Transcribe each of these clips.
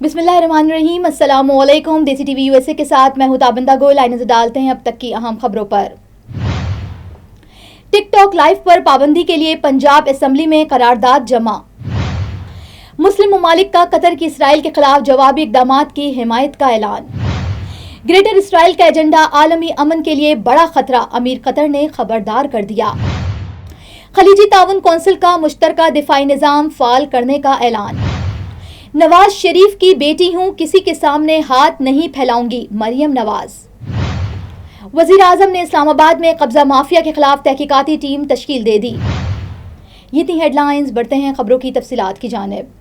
बिस्मिल्लाहिर्रहमानिर्रहीम। अस्सलामुअलैकुम। देसी टीवी यूएसए के साथ मैं हूं ताबिंदा गोल। आइए नजर डालते हैं अब तक की अहम खबरों पर। टिकटॉक लाइव पर पाबंदी के लिए पंजाब असेंबली में करारदाद जमा। मुस्लिम ममालिक का कतर की इसराइल के खिलाफ जवाबी इक़दामात की हिमायत का ऐलान। ग्रेटर इसराइल का एजेंडा आलमी अमन के लिए बड़ा खतरा, अमीर कतर ने खबरदार कर दिया। खलीजी ताउन कौंसिल का मुश्तरका दिफाई निज़ाम फ़ाल करने का ऐलान। नवाज शरीफ की बेटी हूं, किसी के सामने हाथ नहीं फैलाऊंगी, मरियम नवाज। वज़ीर आज़म ने इस्लामाबाद में कब्जा माफिया के खिलाफ तहकीकाती टीम तश्कील दे दी। ये थी हेडलाइंस। बढ़ते हैं खबरों की तफसीलात की जानिब।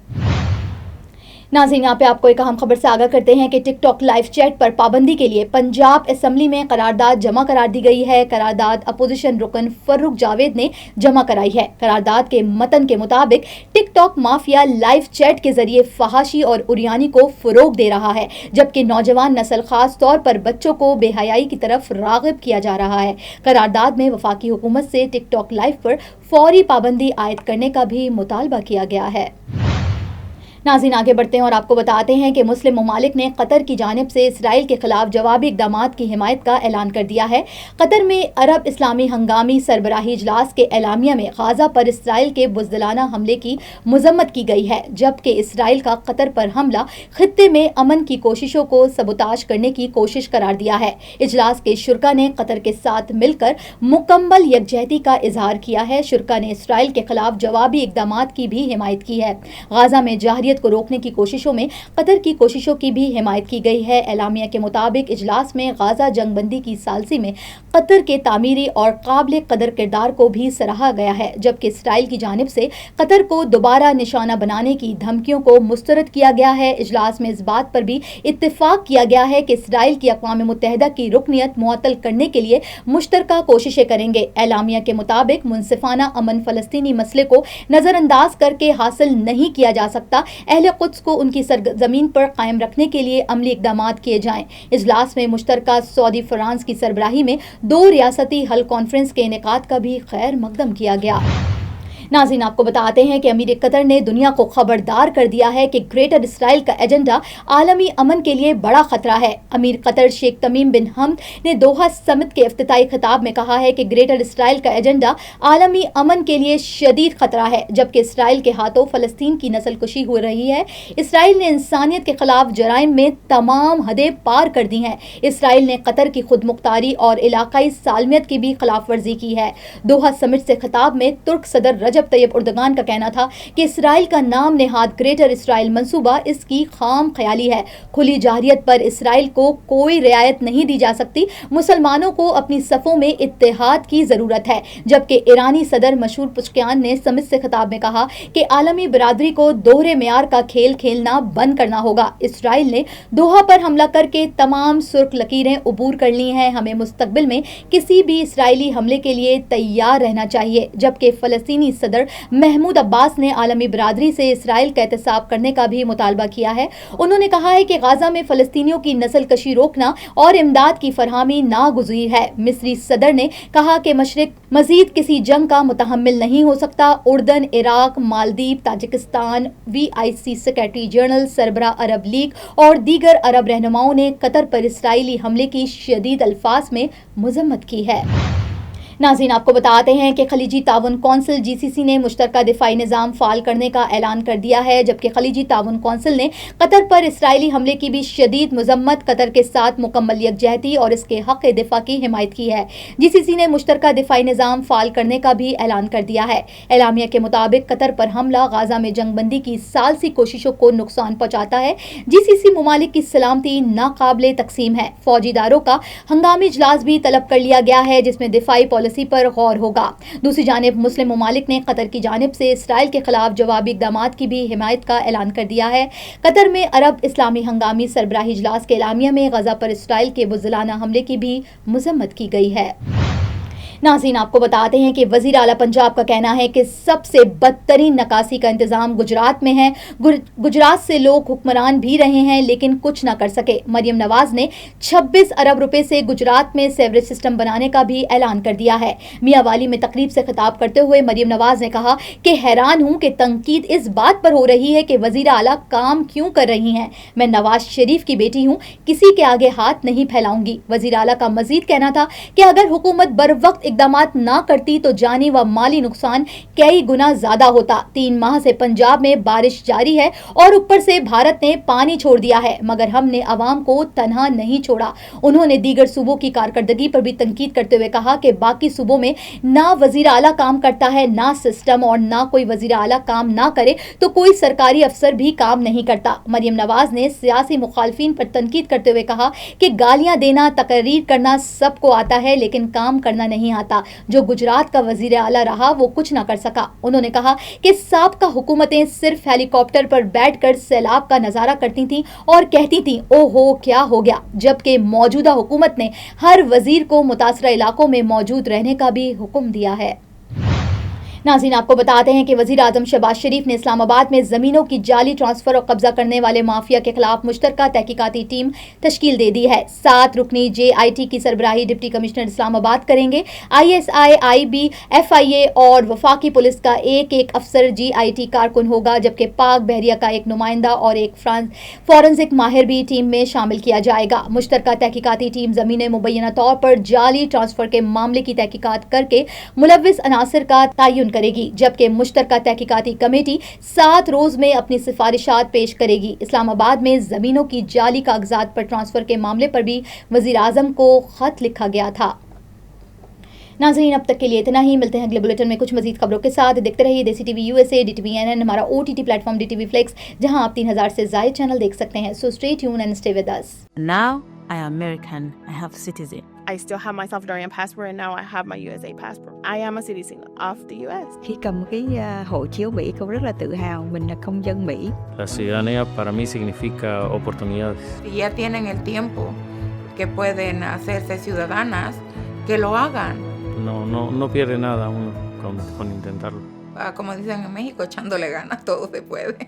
नाज़रीन, यहाँ पे आपको एक अहम खबर से आगाह करते हैं कि टिकटॉक लाइव चैट पर पाबंदी के लिए पंजाब असेंबली में करारदाद जमा करार दी गई है। करारदाद अपोजिशन रुकन फर्रुख जावेद ने जमा कराई है। करारदाद के मतन के मुताबिक टिकटॉक माफिया लाइव चैट के जरिए फहाशी और उरियानी को फरोग दे रहा है, जबकि नौजवान नस्ल खास तौर पर बच्चों को बेहयाई की तरफ राग़िब किया जा रहा है। करारदाद में वफाकी हुकूमत से टिकटॉक लाइव पर फौरी पाबंदी आयद करने का भी मुतालबा किया गया है। नाज़रीन, आगे बढ़ते हैं और आपको बताते हैं कि मुस्लिम ममालिक ने कतर की जानिब से इसराइल के खिलाफ जवाबी इक़दामात की हिमायत का ऐलान कर दिया है। कतर में अरब इस्लामी हंगामी सरबराही इजलास के एलामिया में गाज़ा पर इसराइल के बुज़दिलाना हमले की मज़म्मत की गई है, जबकि इसराइल का कतर पर हमला खित्ते में अमन की कोशिशों को सबूताज करने की कोशिश करार दिया है। इजलास के शुरा ने कतर के साथ मिलकर मुकम्मल यकजहती का इजहार किया है। शुरा ने इसराइल के खिलाफ जवाबी इक़दामात की भी हिमायत की है। गाज़ा में जाहिर को रोकने की कोशिशों में कतर की कोशिशों की भी हिमायत की गई है। एलामिया के मुताबिक इजलास में गाज़ा जंगबंदी की सालसी में कतर के तामीरी और काबिल कदर किरदार को भी सराहा गया है, जबकि इसराइल की जानिब से कतर को दोबारा निशाना बनाने की धमकियों को मुस्तरद किया गया है। इजलास में इस बात पर भी इत्तेफाक किया गया है कि इसराइल की अक़वाम मुत्तहिदा की रुकनियत मुअत्तल करने के लिए मुश्तरका कोशिशें करेंगे। एलामिया के मुताबिक मुनसिफाना अमन फ़लस्तीनी मसले को नज़रअंदाज करके हासिल नहीं किया जा सकता। अहले कुद्स को उनकी सरजमीन पर कायम रखने के लिए अमली इक़दामात किए जाएं। इजलास में मुश्तरका सऊदी फ्रांस की सरबराही में 2 रियासती हल कॉन्फ्रेंस के इनेकाद का भी खैर मकदम किया गया। नाज़रीन, आपको बताते हैं कि अमीर कतर ने दुनिया को खबरदार कर दिया है कि ग्रेटर इसराइल का एजेंडा आलमी अमन के लिए बड़ा खतरा है। अमीर कतर शेख तमीम बिन हमद ने दोहा समिट के इफ्तिताई खिताब में कहा है कि ग्रेटर इसराइल का एजेंडा आलमी अमन के लिए शदीद खतरा है, जबकि इसराइल के हाथों फ़लस्तीन की नस्ल कुशी हो रही है। इसराइल ने इंसानियत के खिलाफ जराइम में तमाम हदें पार कर दी हैं। इसराइल ने कतर की खुद मुख्तारी और इलाकाई सालमियत की भी खिलाफ वर्जी की है। दोहा समिट से खिताब में तुर्क सदर रजब तैयब उर्दगान का कहना था कि इसराइल का नाम नेहाद ग्रेटर इसराइल मंसूबा इसकी खाम ख्याली है। खुली जाहिरियत पर इसराइल को कोई रियायत नहीं दी जा सकती। मुसलमानों को अपनी सफ़ों में इत्तेहाद की ज़रूरत है। जबकि ईरानी सदर मशहूर पुशकियान ने समिट से खिताब में कहा कि आलमी बरादरी को दोहरे मेयार का खेल खेलना बंद करना होगा। इसराइल ने दोहा पर हमला करके तमाम सुर्ख लकीरें उबूर कर ली हैं। हमें मुस्तकबिल में किसी भी इसराइली हमले के लिए तैयार रहना चाहिए। जबकि फ़लस्तीनी सदर महमूद अब्बास ने आलमी बरादरी से इसराइल का एहतसाब करने का भी मुतालबा किया है। उन्होंने कहा है कि गाज़ा में फ़लस्तीनियों की नस्ल कशी रोकना और इमदाद की फरहमी नागुज़ीर है। मिस्री सदर ने कहा कि मशरिक मजीद किसी जंग का मुतहम्मिल नहीं हो सकता। उर्दन, Iraq, Maldives, Tajikistan, VIC secretary general, सरबरा अरब लीग और दीगर अरब रहनुमाओं ने कतर पर इसराइली हमले की शदीद अल्फाज में मज़म्मत की है। नाज़रीन, आपको बताते हैं कि खलीजी ताउन कौंसिल GCC ने मुश्तरका दिफाई निज़ाम फ़ाल करने का ऐलान कर दिया है, जबकि खलीजी ताउन कौंसिल ने कतर पर इसराइली हमले की भी शदीद मज़म्मत, कतर के साथ मुकम्मल यकजहती और इसके हक़ दिफा की हिमायत की है। GCC ने मुश्तरका दिफाई निज़ाम फ़ाल करने का भी ऐलान कर दिया है। एलामिया के मुताबिक कतर पर हमला गाज़ा में जंगबंदी की सालसी कोशिशों को नुकसान पहुँचाता है। GCC ममालिक की सलामती नाकाबिले तकसीम है। फौजी इदारों का हंगामी इजलास भी तलब कर लिया गया है, जिसमें दिफाई पॉलिसी पर गौर होगा। दूसरी जानिब मुस्लिम ममालिक ने कतर की जानिब से इसराइल के खिलाफ जवाबी इक़दामात की भी हिमायत का ऐलान कर दिया है। कतर में अरब इस्लामी हंगामी सरबराही इजलास के एलामिया में गाज़ा पर इसराइल के बुज़दिलाना हमले की भी मज़म्मत की गई है। नाज़रीन, आपको बताते हैं कि वज़ीर आला पंजाब का कहना है कि सबसे बदतरीन नकासी का इंतजाम गुजरात में है। गुजरात से लोग हुक्मरान भी रहे हैं लेकिन कुछ ना कर सके। मरियम नवाज ने 26 अरब रुपए से गुजरात में सेवरेज सिस्टम बनाने का भी ऐलान कर दिया है। मियांवाली में तकरीब से खिताब करते हुए मरियम नवाज ने कहा कि हैरान हूं कि तंकीद इस बात पर हो रही है कि वज़ीर आला काम क्यों कर रही हैं। मैं नवाज शरीफ की बेटी हूं, किसी के आगे हाथ नहीं फैलाऊंगी। वज़ीर आला का मजीद कहना था कि अगर हुकूमत बर वक्त इकदामात ना करती तो जानी व माली नुकसान कई गुना ज्यादा होता। 3 माह से पंजाब में बारिश जारी है और ऊपर से भारत ने पानी छोड़ दिया है, मगर हमने अवाम को तन्हा नहीं छोड़ा। उन्होंने दीगर सूबों की कारकर्दगी पर भी तनकीद करते हुए कहा कि बाकी सूबों में ना वजीर आला काम करता है, ना सिस्टम, और ना कोई वजीर आला काम ना करे तो कोई सरकारी अफसर भी काम नहीं करता। मरियम नवाज ने सियासी मुखालफिन पर तनकीद करते हुए कहा कि गालियां देना, तकरीर करना सबको आता है लेकिन काम करना नहीं आता। जो गुजरात का वजीर आला रहा वो कुछ ना कर सका। उन्होंने कहा कि साबका हुकूमतें सिर्फ हेलीकॉप्टर पर बैठकर सैलाब का नजारा करती थीं और कहती थीं ओहो क्या हो गया, जबकि मौजूदा हुकूमत ने हर वजीर को मुतासरा इलाकों में मौजूद रहने का भी हुक्म दिया है। नाज़रीन, आपको बताते हैं कि वज़ीर आज़म शहबाज शरीफ ने इस्लामाबाद में ज़मीनों की जाली ट्रांसफ़र और कब्जा करने वाले माफिया के खिलाफ मुश्तरका तहकीकाती टीम तश्कील दे दी है। 7 रुकनी JIT की सरबराही डिप्टी कमिश्नर इस्लामाबाद करेंगे। ISI, IB, FIA और वफाकी पुलिस का एक अफसर GIT कारकुन होगा, जबकि पाक बहरिया का एक नुमाइंदा और एक फॉरेंसिक माहिर भी टीम में शामिल किया जाएगा। मुश्तरका तहकीकाती टीम ज़मीनें मुबैना तौर पर जाली ट्रांसफ़र के मामले की तहकीकात करके मुलव्विस अनासर का तयन करेगी, जबकि मुश्तरका तहकीकाती कमेटी 7 रोज में अपनी सिफारिशात पेश करेगी। इस्लामाबाद में जमीनों की जाली कागजात पर ट्रांसफर के मामले पर भी वजीर आजम को खत लिखा गया था। नाज़रीन, अब तक के लिए इतना ही। मिलते हैं अगले बुलेटिन में कुछ मजीद खबरों के साथ। देखते रहिए देसी टीवी USA, DTV NN, हमारा OTT प्लेटफॉर्म DTV Flex, जहां आप 3000 से ज़ायद चैनल देख सकते हैं। So stay tune and stay with us. Now I am American. I have citizen. I still have my Salvadorian passport and now I have my USA passport. I am a citizen of the US. Khi cầm cái hộ chiếu Mỹ, cô rất là tự hào mình là công dân Mỹ. La ciudadanía para mí significa oportunidades. Si ya tienen el tiempo que pueden hacerse ciudadanas, que lo hagan. No pierde nada uno con intentarlo. Como dicen en México, echándole ganas, todo se puede.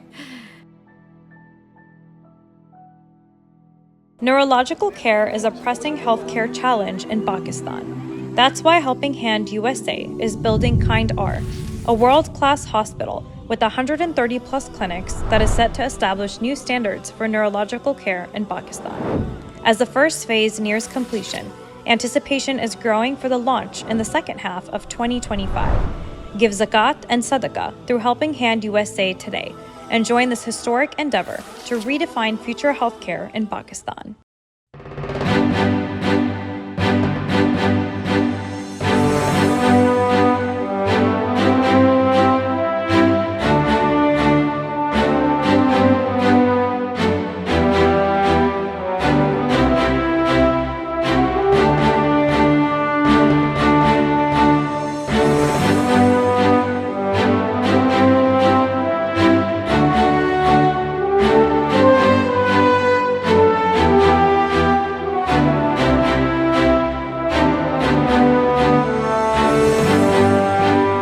Neurological care is a pressing healthcare challenge in Pakistan. That's why Helping Hand USA is building Kind R, a world-class hospital with 130 plus clinics that is set to establish new standards for neurological care in Pakistan. As the first phase nears completion, anticipation is growing for the launch in the second half of 2025. Give zakat and sadaqah through Helping Hand USA today and join this historic endeavor to redefine future healthcare in Pakistan.